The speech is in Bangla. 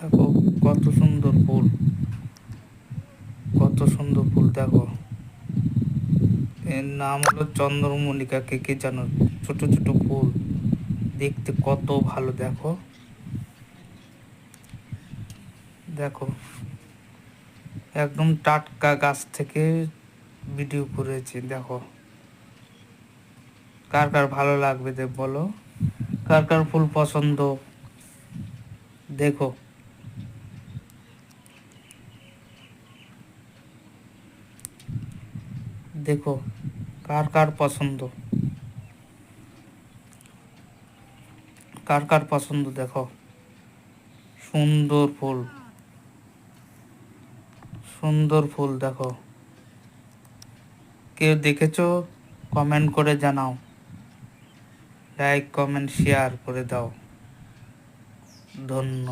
দেখো কত সুন্দর ফুল, কত সুন্দর ফুল। দেখো এর নাম হলো চন্দ্রমল্লিকা। কে কে জানো? ছোট ছোট ফুল, দেখতে কত ভালো। দেখো দেখো একদম টাটকা গাছ থেকে ভিডিও করেছি। দেখো কার কার ভালো লাগবে বলো, কার কার ফুল পছন্দ। দেখো দেখো কার কার পছন্দ, কার কার পছন্দ। দেখো সুন্দর ফুল, সুন্দর ফুল। দেখো কেউ দেখেছো? কমেন্ট করে জানাও, লাইক কমেন্ট শেয়ার করে দাও। ধন্যবাদ।